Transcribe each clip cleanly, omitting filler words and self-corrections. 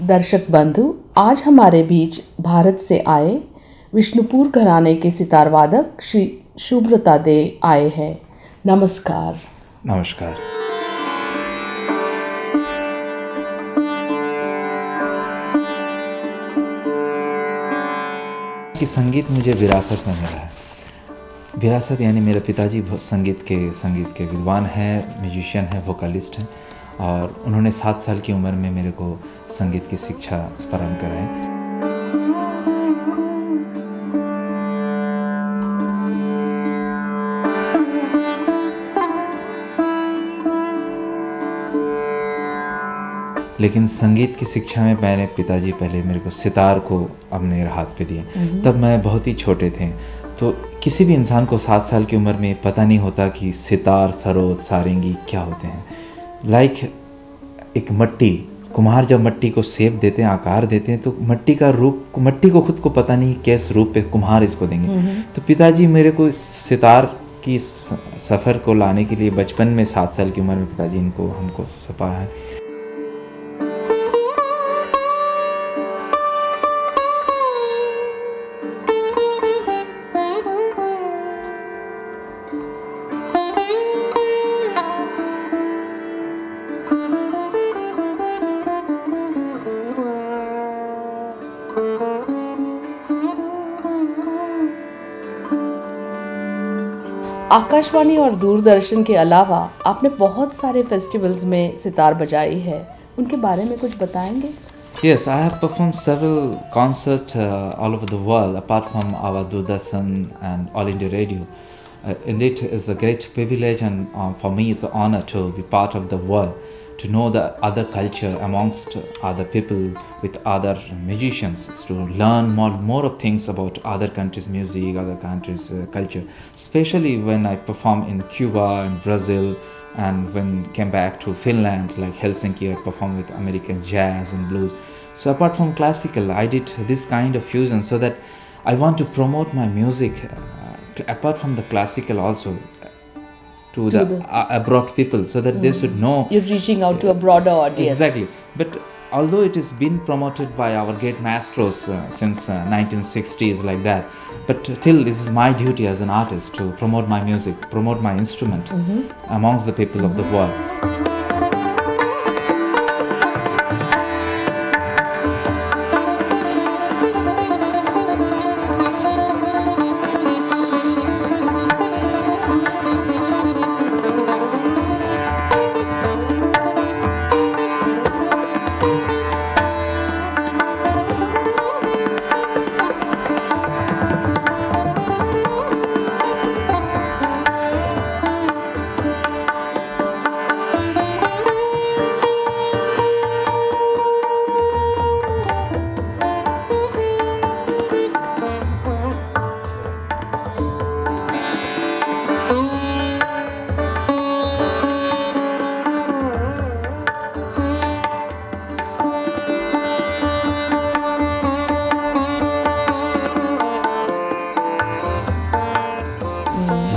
दर्शक बंधु, आज हमारे बीच भारत से आए विष्णुपुर घराने के सितार वादक श्री शुभ्रता दे आए हैं। नमस्कार। नमस्कार। कि संगीत मुझे विरासत में मिला है। विरासत यानी मेरे पिताजी संगीत के विद्वान हैं, म्यूजिशियन हैं, वोकलिस्ट हैं और उन्होंने 7 साल की उम्र में मेरे को संगीत की शिक्षा प्रारंभ कराई। लेकिन संगीत की शिक्षा में मैंने पिताजी पहले मेरे को सितार को अपने हाथ पे दिए। तब मैं बहुत ही छोटे थे, तो किसी भी इंसान को 7 साल की उम्र में पता नहीं होता कि सितार, सरोद, सारंगी क्या होते हैं। एक मट्टी, कुम्हार जब मट्टी को शेप देते हैं, आकार देते हैं, तो मट्टी का रूप, मट्टी को खुद को पता नहीं किस रूप पे कुम्हार इसको देंगे। तो पिताजी मेरे को सितार की सफ़र को लाने के लिए बचपन में 7 साल की उम्र में पिताजी हमको सपा है। आकाशवाणी और दूरदर्शन के अलावा आपने बहुत सारे फेस्टिवल्स में सितार बजाई है, उनके बारे में कुछ बताएंगे? Yes, I have performed several concerts all over the world apart from our Doordarshan and All India Radio. Indeed, it's a great privilege and for me it's an honor to be part of the world, to know the other culture amongst other people with other musicians, to learn more of things about other countries' music, other countries' culture. Especially when I perform in Cuba and Brazil, and when came back to Finland, like Helsinki, I performed with American jazz and blues. So apart from classical, I did this kind of fusion so that I want to promote my music apart from the classical also to the abroad people, so that they should know. You're reaching out to a broader audience. Exactly. But although it has been promoted by our great maestros since 1960s like that, but till this is my duty as an artist to promote my music, promote my instrument amongst the people of the world.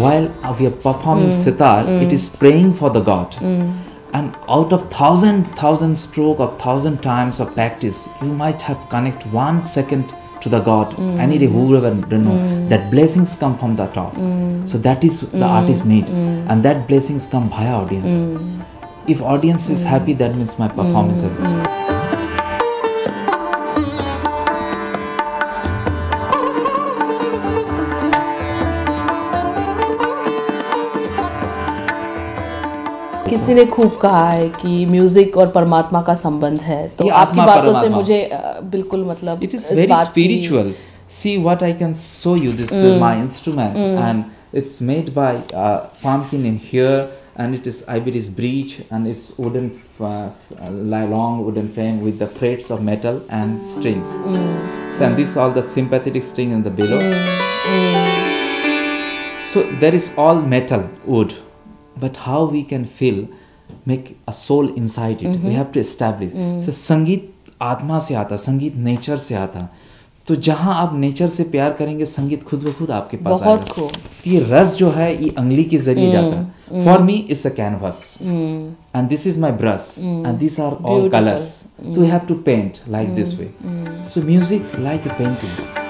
While we are performing sitar, it is praying for the God. And out of 1,000 stroke or 1,000 times of practice, you might have connect 1 second to the God. Any day, whoever don't know, that blessings come from the top. So that is the artist need, and that blessings come via audience. If audience is happy, that means my performance is happy. किसी ने खूब कहा है कि music और परमात्मा का संबंध है, तो आपकी बातों से मुझे बिल्कुल मतलब it is very spiritual. See what I can show you. This is my instrument, and it's made by pumpkin in here, and it is Ivory's bridge, and it's wooden, long wooden frame with the frets of metal and strings. So, and this all the sympathetic string in the below. So there is all metal, wood. But how we can feel, make a soul inside it, we have to establish. So संगीत आत्मा से आता, संगीत nature से आता, तो जहाँ आप नेचर से प्यार करेंगे, संगीत खुद ब खुद आपके पास बहुत आएगा। खूब। तो ये रस जो है ये अंगली के जरिए जाता है। For me it's a canvas and this is my brush and this are all colours, तो you have to paint like this way. So music like a painting.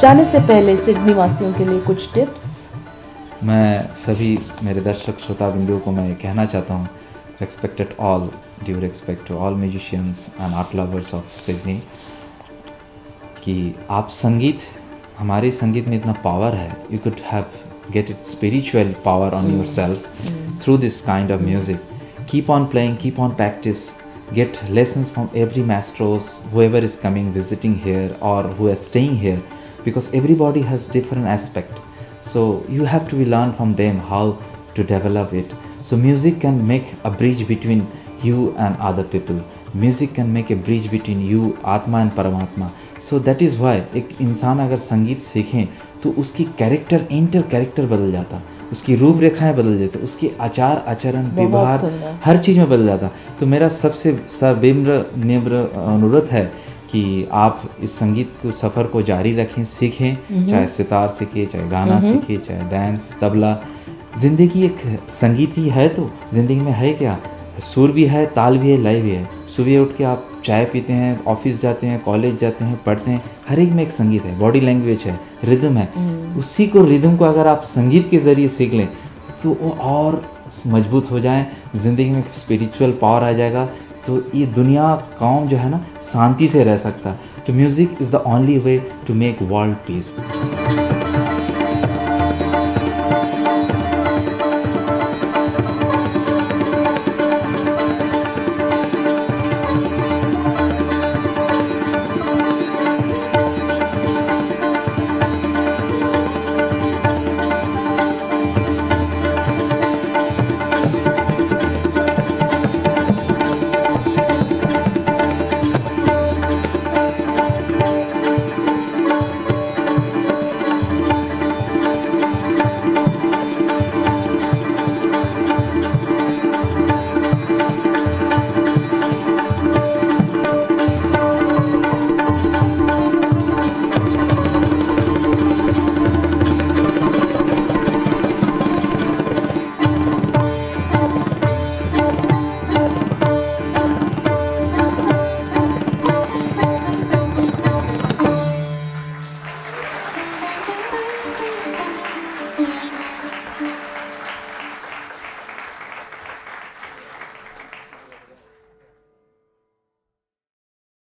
जाने से पहले सिडनी वासियों के लिए कुछ टिप्स। मैं सभी मेरे दर्शक श्रोता बिंदुओं को मैं कहना चाहता हूँ, respected all, due respect to all musicians and art lovers of Sydney, कि आप संगीत, हमारे संगीत में इतना पावर है, you could have get it spiritual power on yourself through this kind of music. Keep on playing, keep on practice, get lessons from every maestros, whoever is coming visiting here or who is staying here, because everybody has different aspect, so you have to learn from them how to develop it. So music can make a bridge between you and other people. Music can make a bridge between you, Atma and Paramatma. So that is why एक इंसान अगर संगीत सीखें तो उसकी character, inter character बदल जाता, उसकी रूपरेखाएं बदल जाती, उसके आचार आचरण व्यवहार हर चीज़ में बदल जाता। तो मेरा सबसे सविम्र निम्र अनुरोध है कि आप इस संगीत को सफ़र को जारी रखें, सीखें, चाहे सितार सीखें, चाहे गाना सीखें, चाहे डांस, तबला। ज़िंदगी एक संगीत ही है, तो ज़िंदगी में है क्या, सुर भी है, ताल भी है, लय भी है। सुबह उठ के आप चाय पीते हैं, ऑफिस जाते हैं, कॉलेज जाते हैं, पढ़ते हैं, हर एक में एक संगीत है, बॉडी लैंग्वेज है, रिदम है। उसी को, रिदम को अगर आप संगीत के ज़रिए सीख लें तो वो और मजबूत हो जाएं, ज़िंदगी में स्पिरिचुअल पावर आ जाएगा, तो ये दुनिया कौम जो है ना शांति से रह सकता है। तो music is the only way to make world piece.